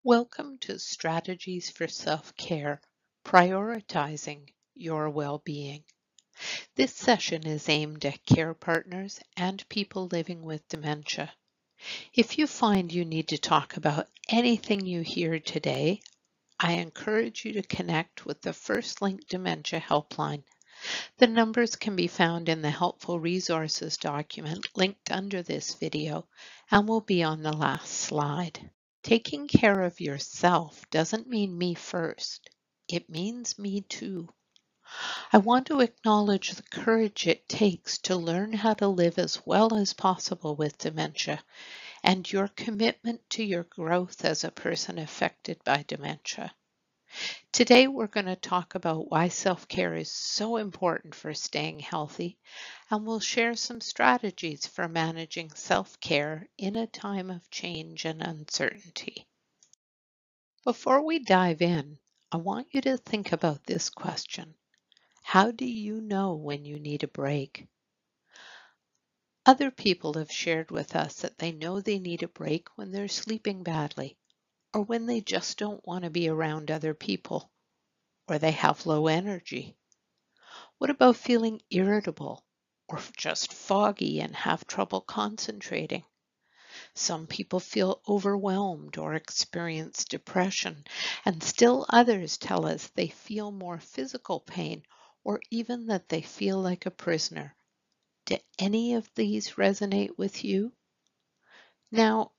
Welcome to Strategies for Self-Care, Prioritizing Your Well-Being. This session is aimed at care partners and people living with dementia. If you find you need to talk about anything you hear today, I encourage you to connect with the First Link Dementia Helpline. The numbers can be found in the Helpful Resources document linked under this video and will be on the last slide. Taking care of yourself doesn't mean me first. It means me too. I want to acknowledge the courage it takes to learn how to live as well as possible with dementia and your commitment to your growth as a person affected by dementia. Today we're going to talk about why self-care is so important for staying healthy, and we'll share some strategies for managing self-care in a time of change and uncertainty. Before we dive in, I want you to think about this question. How do you know when you need a break? Other people have shared with us that they know they need a break when they're sleeping badly, or when they just don't want to be around other people, or they have low energy. What about feeling irritable, or just foggy and have trouble concentrating? Some people feel overwhelmed or experience depression, and still others tell us they feel more physical pain or even that they feel like a prisoner. Do any of these resonate with you? Now,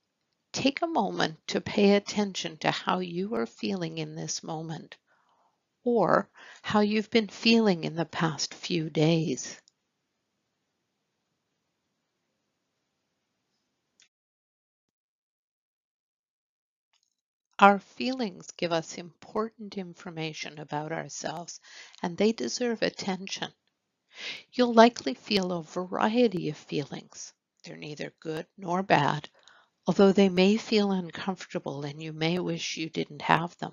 take a moment to pay attention to how you are feeling in this moment, or how you've been feeling in the past few days. Our feelings give us important information about ourselves, and they deserve attention. You'll likely feel a variety of feelings. They're neither good nor bad, although they may feel uncomfortable and you may wish you didn't have them.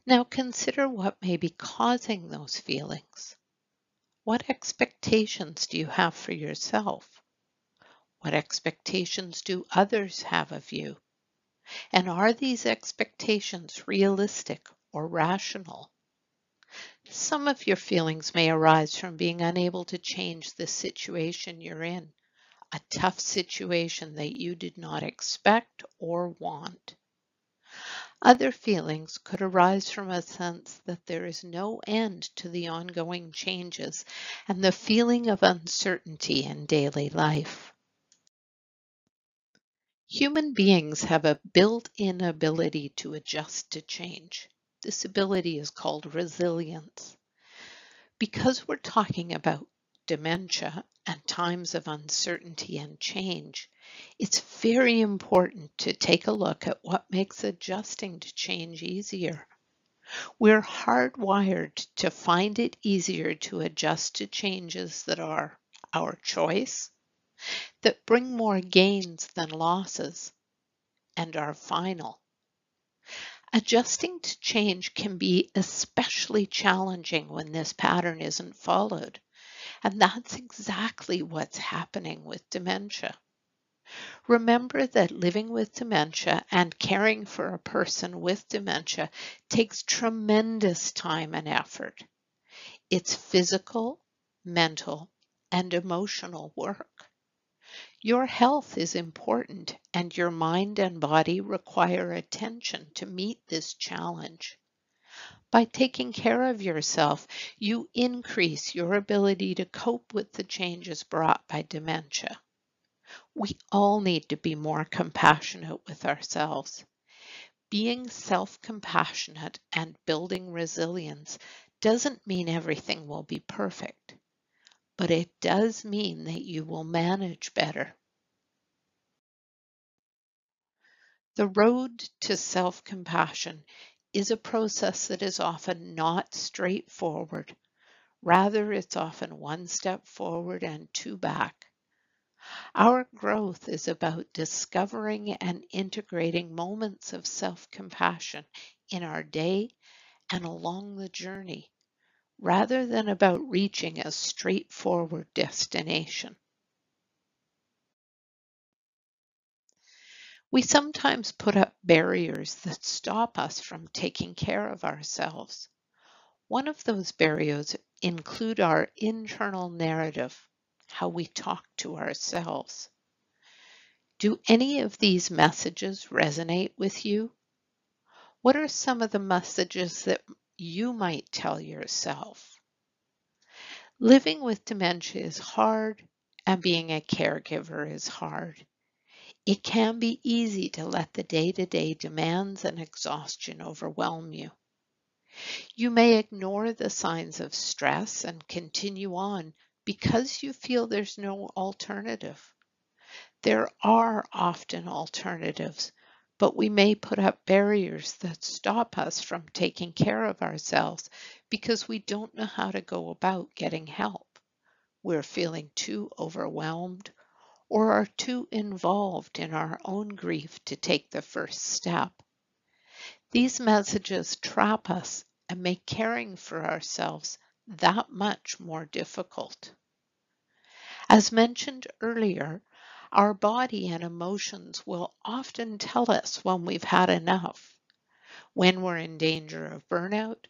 Now consider what may be causing those feelings. What expectations do you have for yourself? What expectations do others have of you? And are these expectations realistic or rational? Some of your feelings may arise from being unable to change the situation you're in, a tough situation that you did not expect or want. Other feelings could arise from a sense that there is no end to the ongoing changes and the feeling of uncertainty in daily life. Human beings have a built-in ability to adjust to change. This ability is called resilience. Because we're talking about dementia and times of uncertainty and change, it's very important to take a look at what makes adjusting to change easier. We're hardwired to find it easier to adjust to changes that are our choice, that bring more gains than losses, and are final. Adjusting to change can be especially challenging when this pattern isn't followed, and that's exactly what's happening with dementia. Remember that living with dementia and caring for a person with dementia takes tremendous time and effort. It's physical, mental, and emotional work. Your health is important, and your mind and body require attention to meet this challenge. By taking care of yourself, you increase your ability to cope with the changes brought by dementia. We all need to be more compassionate with ourselves. Being self-compassionate and building resilience doesn't mean everything will be perfect, but it does mean that you will manage better. The road to self-compassion is a process that is often not straightforward. Rather, it's often one step forward and two back. Our growth is about discovering and integrating moments of self-compassion in our day and along the journey, rather than about reaching a straightforward destination. We sometimes put up barriers that stop us from taking care of ourselves. One of those barriers include our internal narrative, how we talk to ourselves. Do any of these messages resonate with you? What are some of the messages that you might tell yourself? Living with dementia is hard, and being a caregiver is hard. It can be easy to let the day-to-day demands and exhaustion overwhelm you. You may ignore the signs of stress and continue on because you feel there's no alternative. There are often alternatives, but we may put up barriers that stop us from taking care of ourselves because we don't know how to go about getting help. We're feeling too overwhelmed or are too involved in our own grief to take the first step. These messages trap us and make caring for ourselves that much more difficult. As mentioned earlier, our body and emotions will often tell us when we've had enough, when we're in danger of burnout,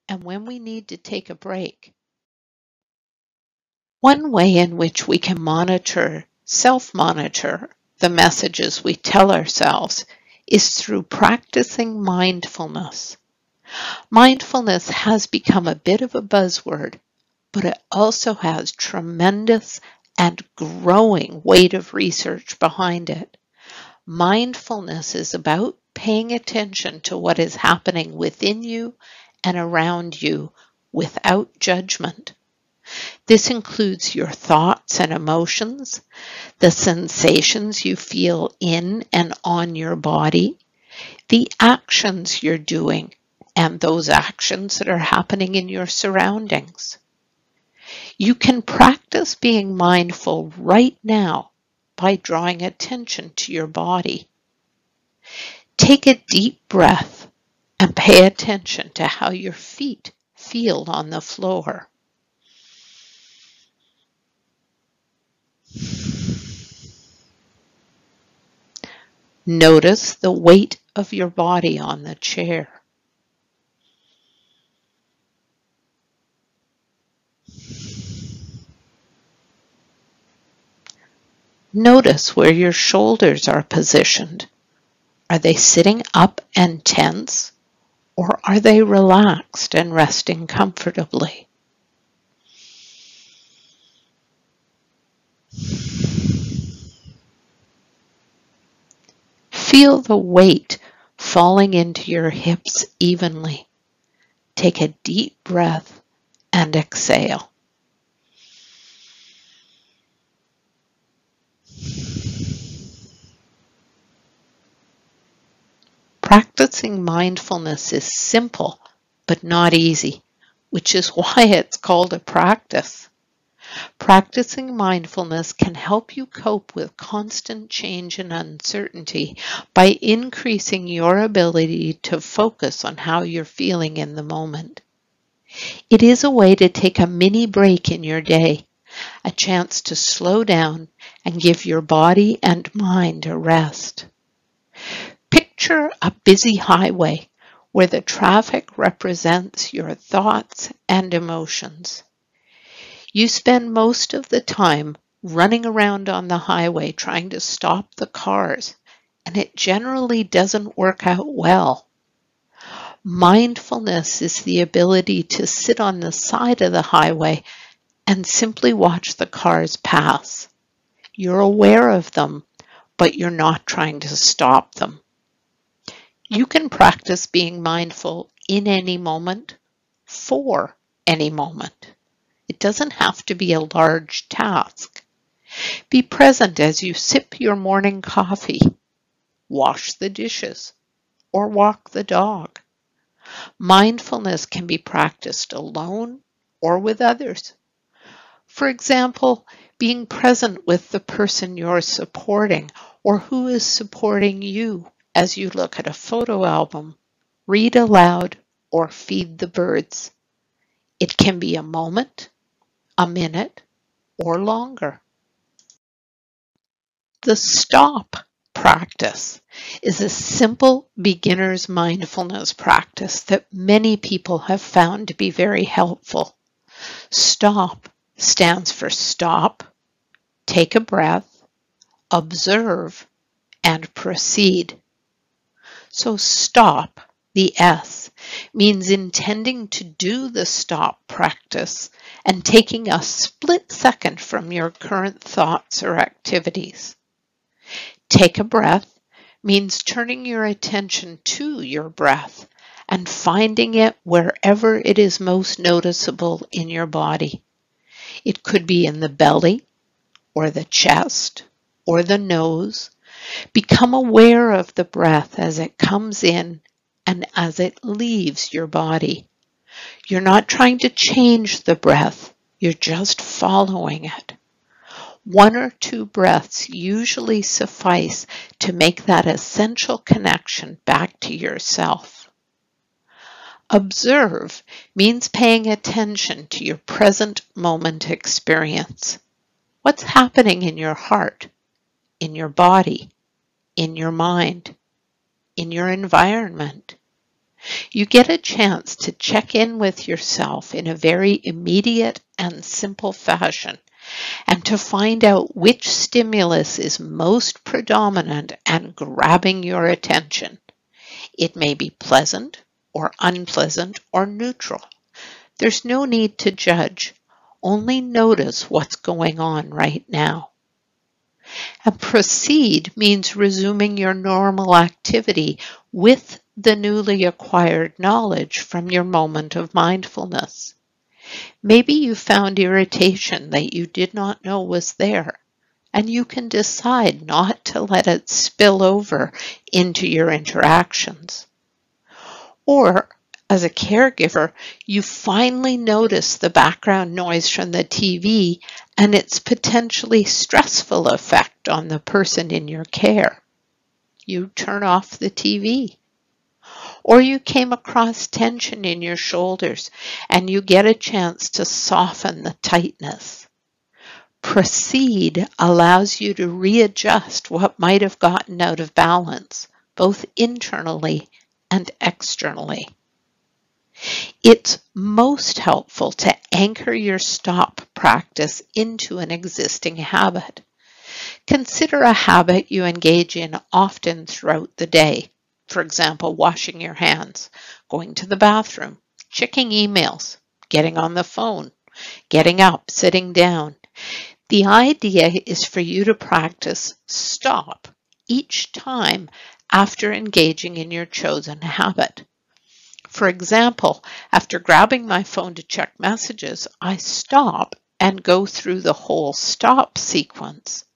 and when we need to take a break. One way in which we can self-monitor the messages we tell ourselves is through practicing mindfulness. Mindfulness has become a bit of a buzzword, but it also has tremendous and growing weight of research behind it. Mindfulness is about paying attention to what is happening within you and around you without judgment. This includes your thoughts and emotions, the sensations you feel in and on your body, the actions you're doing, and those actions that are happening in your surroundings. You can practice being mindful right now by drawing attention to your body. Take a deep breath and pay attention to how your feet feel on the floor. Notice the weight of your body on the chair. Notice where your shoulders are positioned. Are they sitting up and tense, or are they relaxed and resting comfortably? Feel the weight falling into your hips evenly. Take a deep breath and exhale. Practicing mindfulness is simple but not easy, which is why it's called a practice. Practicing mindfulness can help you cope with constant change and uncertainty by increasing your ability to focus on how you're feeling in the moment. It is a way to take a mini break in your day, a chance to slow down and give your body and mind a rest. Picture a busy highway where the traffic represents your thoughts and emotions. You spend most of the time running around on the highway trying to stop the cars, and it generally doesn't work out well. Mindfulness is the ability to sit on the side of the highway and simply watch the cars pass. You're aware of them, but you're not trying to stop them. You can practice being mindful in any moment, for any moment. It doesn't have to be a large task. Be present as you sip your morning coffee, wash the dishes, or walk the dog. Mindfulness can be practiced alone or with others. For example, being present with the person you're supporting or who is supporting you as you look at a photo album, read aloud, or feed the birds. It can be a moment, a minute, or longer. The S.T.O.P practice is a simple beginner's mindfulness practice that many people have found to be very helpful. STOP stands for stop, take a breath, observe, and proceed. So STOP, the S, means intending to do the stop practice and taking a split second from your current thoughts or activities. Take a breath means turning your attention to your breath and finding it wherever it is most noticeable in your body. It could be in the belly, or the chest, or the nose. Become aware of the breath as it comes in and as it leaves your body. You're not trying to change the breath, you're just following it. 1 or 2 breaths usually suffice to make that essential connection back to yourself. Observe means paying attention to your present moment experience. What's happening in your heart, in your body, in your mind, in your environment? You get a chance to check in with yourself in a very immediate and simple fashion, and to find out which stimulus is most predominant and grabbing your attention. It may be pleasant or unpleasant or neutral. There's no need to judge. Only notice what's going on right now. And proceed means resuming your normal activity with the newly acquired knowledge from your moment of mindfulness. Maybe you found irritation that you did not know was there, and you can decide not to let it spill over into your interactions. Or, as a caregiver, you finally notice the background noise from the TV and its potentially stressful effect on the person in your care. You turn off the TV. Or you came across tension in your shoulders and you get a chance to soften the tightness. Proceed allows you to readjust what might have gotten out of balance, both internally and externally. It's most helpful to anchor your stop practice into an existing habit. Consider a habit you engage in often throughout the day. For example, washing your hands, going to the bathroom, checking emails, getting on the phone, getting up, sitting down. The idea is for you to practice stop each time after engaging in your chosen habit. For example, after grabbing my phone to check messages, I stop and go through the whole stop sequence,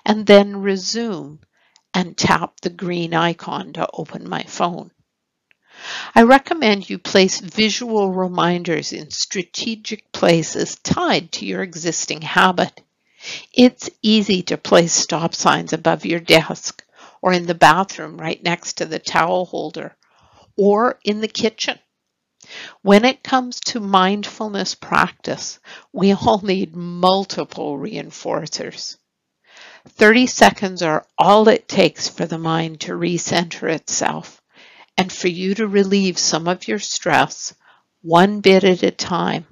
and then resume and tap the green icon to open my phone. I recommend you place visual reminders in strategic places tied to your existing habit. It's easy to place stop signs above your desk, or in the bathroom right next to the towel holder, or in the kitchen. When it comes to mindfulness practice, we all need multiple reinforcers. 30 seconds are all it takes for the mind to recenter itself and for you to relieve some of your stress one bit at a time.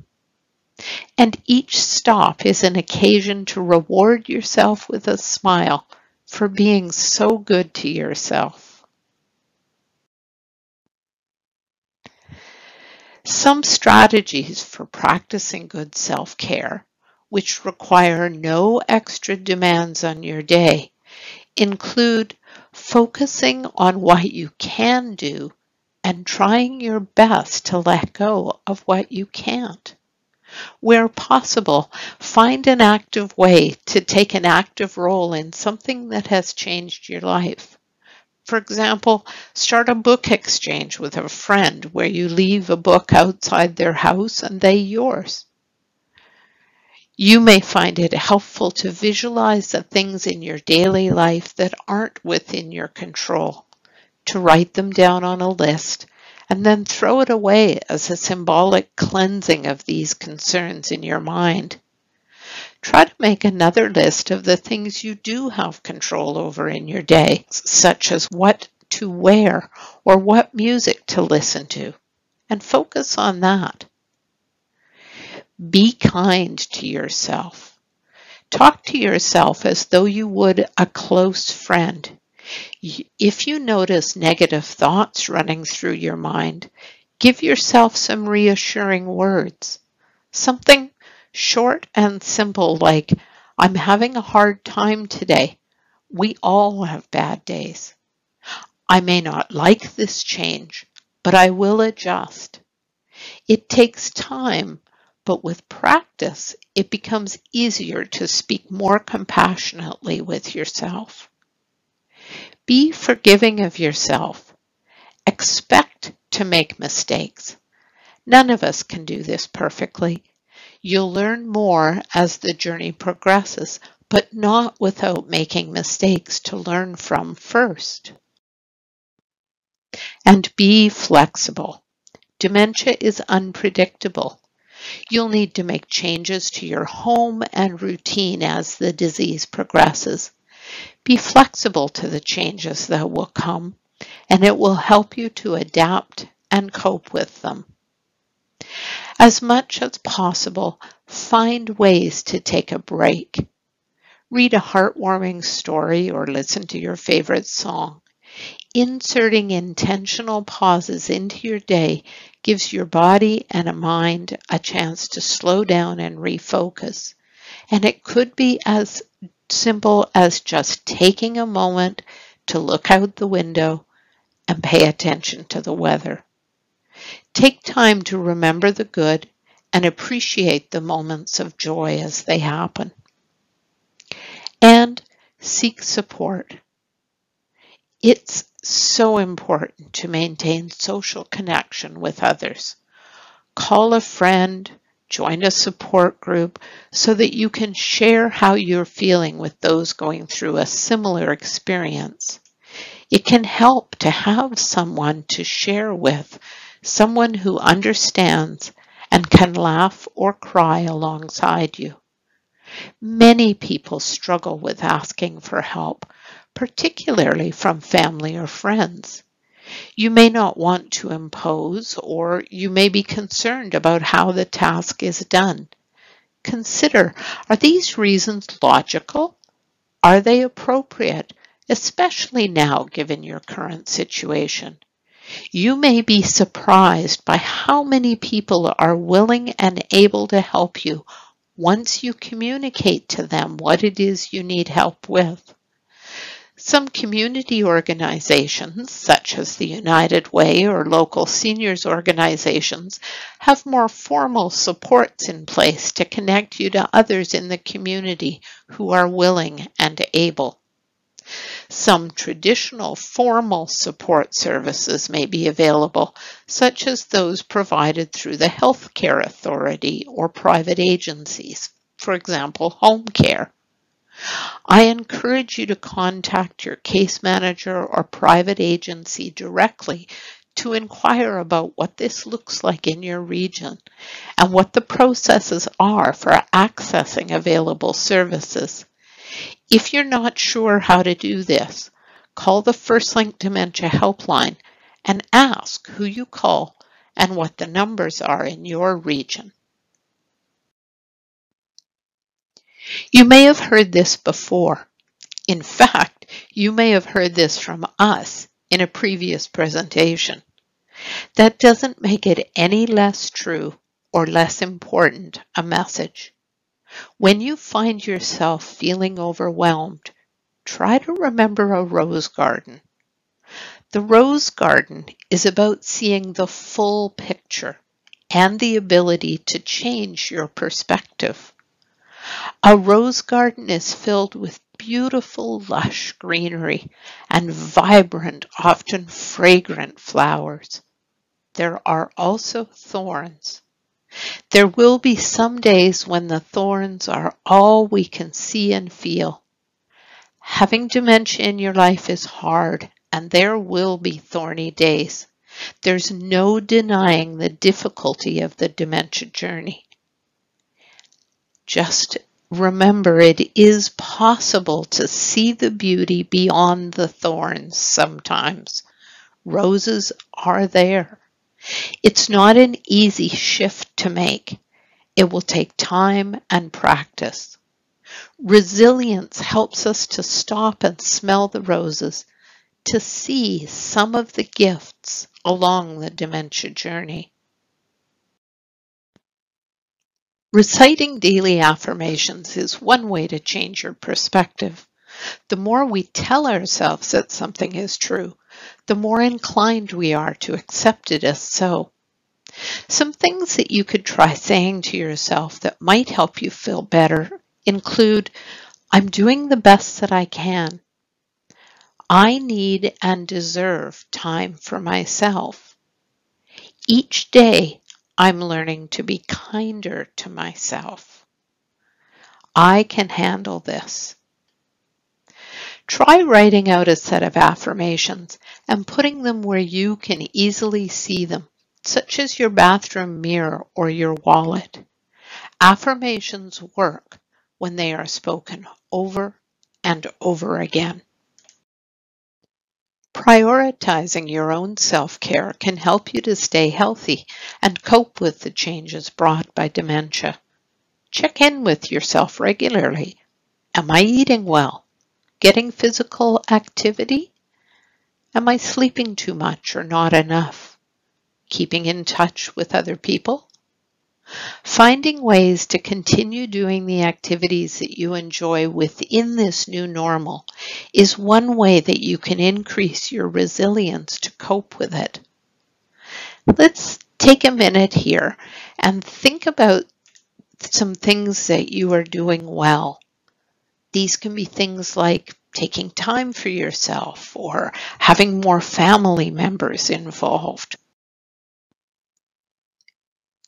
And each stop is an occasion to reward yourself with a smile for being so good to yourself. Some strategies for practicing good self-care, which require no extra demands on your day, include focusing on what you can do and trying your best to let go of what you can't. Where possible, find an active way to take an active role in something that has changed your life. For example, start a book exchange with a friend where you leave a book outside their house and they yours. You may find it helpful to visualize the things in your daily life that aren't within your control, to write them down on a list, and then throw it away as a symbolic cleansing of these concerns in your mind. Try to make another list of the things you do have control over in your day, such as what to wear or what music to listen to, and focus on that. Be kind to yourself. Talk to yourself as though you would a close friend. If you notice negative thoughts running through your mind, give yourself some reassuring words. Something short and simple like, "I'm having a hard time today. We all have bad days. I may not like this change, but I will adjust." It takes time, but with practice, it becomes easier to speak more compassionately with yourself. Be forgiving of yourself. Expect to make mistakes. None of us can do this perfectly. You'll learn more as the journey progresses, but not without making mistakes to learn from first. And be flexible. Dementia is unpredictable. You'll need to make changes to your home and routine as the disease progresses. Be flexible to the changes that will come, and it will help you to adapt and cope with them. As much as possible, find ways to take a break. Read a heartwarming story or listen to your favorite song. Inserting intentional pauses into your day gives your body and a mind a chance to slow down and refocus. And it could be as simple as just taking a moment to look out the window and pay attention to the weather. Take time to remember the good and appreciate the moments of joy as they happen. And seek support. It's so important to maintain social connection with others. Call a friend, join a support group so that you can share how you're feeling with those going through a similar experience. It can help to have someone to share with, someone who understands and can laugh or cry alongside you. Many people struggle with asking for help, particularly from family or friends. You may not want to impose, or you may be concerned about how the task is done. Consider, are these reasons logical? Are they appropriate, especially now given your current situation? You may be surprised by how many people are willing and able to help you once you communicate to them what it is you need help with. Some community organizations, such as the United Way or local seniors organizations, have more formal supports in place to connect you to others in the community who are willing and able. Some traditional formal support services may be available, such as those provided through the Healthcare Authority or private agencies, for example, home care. I encourage you to contact your case manager or private agency directly to inquire about what this looks like in your region and what the processes are for accessing available services. If you're not sure how to do this, call the FirstLink Dementia Helpline and ask who you call and what the numbers are in your region. You may have heard this before. In fact, you may have heard this from us in a previous presentation. That doesn't make it any less true or less important a message. When you find yourself feeling overwhelmed, try to remember a rose garden. The rose garden is about seeing the full picture and the ability to change your perspective. A rose garden is filled with beautiful, lush greenery and vibrant, often fragrant flowers. There are also thorns. There will be some days when the thorns are all we can see and feel. Having dementia in your life is hard, and there will be thorny days. There's no denying the difficulty of the dementia journey. Just remember it is possible to see the beauty beyond the thorns sometimes. Roses are there. It's not an easy shift to make. It will take time and practice. Resilience helps us to stop and smell the roses, to see some of the gifts along the dementia journey. Reciting daily affirmations is one way to change your perspective. The more we tell ourselves that something is true, the more inclined we are to accept it as so. Some things that you could try saying to yourself that might help you feel better include, I'm doing the best that I can. I need and deserve time for myself. Each day, I'm learning to be kinder to myself. I can handle this. Try writing out a set of affirmations and putting them where you can easily see them, such as your bathroom mirror or your wallet. Affirmations work when they are spoken over and over again. Prioritizing your own self-care can help you to stay healthy and cope with the changes brought by dementia. Check in with yourself regularly. Am I eating well? Getting physical activity? Am I sleeping too much or not enough? Keeping in touch with other people? Finding ways to continue doing the activities that you enjoy within this new normal is one way that you can increase your resilience to cope with it. Let's take a minute here and think about some things that you are doing well. These can be things like taking time for yourself or having more family members involved.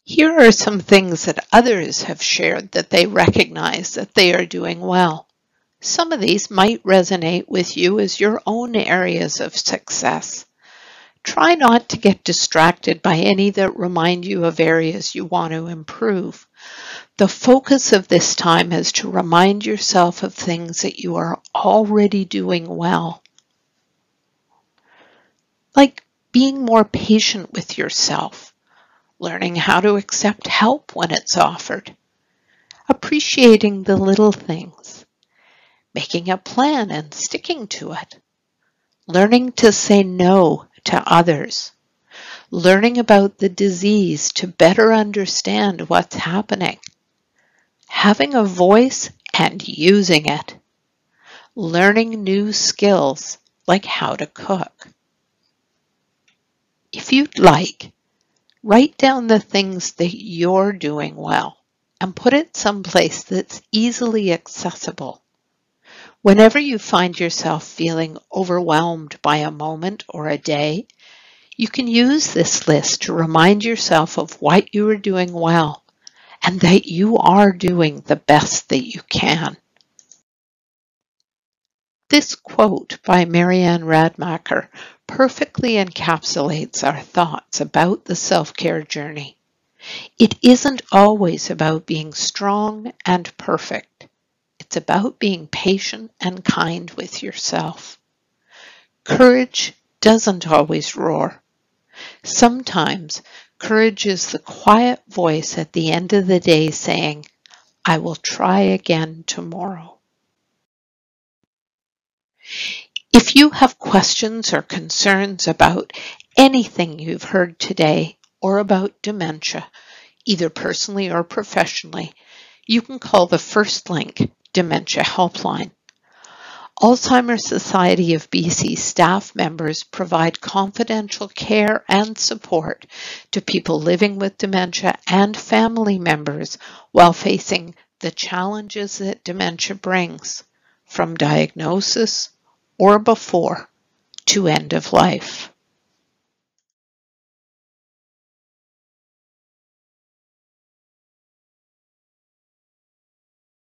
Here are some things that others have shared that they recognize that they are doing well. Some of these might resonate with you as your own areas of success. Try not to get distracted by any that remind you of areas you want to improve. The focus of this time is to remind yourself of things that you are already doing well, like being more patient with yourself, learning how to accept help when it's offered, appreciating the little things, making a plan and sticking to it, learning to say no to others, learning about the disease to better understand what's happening, having a voice and using it, learning new skills like how to cook. If you'd like, write down the things that you're doing well and put it someplace that's easily accessible. Whenever you find yourself feeling overwhelmed by a moment or a day, you can use this list to remind yourself of what you are doing well and that you are doing the best that you can. This quote by Marianne Radmacher perfectly encapsulates our thoughts about the self-care journey. It isn't always about being strong and perfect. It's about being patient and kind with yourself. Courage doesn't always roar. Sometimes courage is the quiet voice at the end of the day saying, I will try again tomorrow. If you have questions or concerns about anything you've heard today or about dementia, either personally or professionally, you can call the first link Dementia Helpline. Alzheimer's Society of BC staff members provide confidential care and support to people living with dementia and family members while facing the challenges that dementia brings, from diagnosis or before to end of life.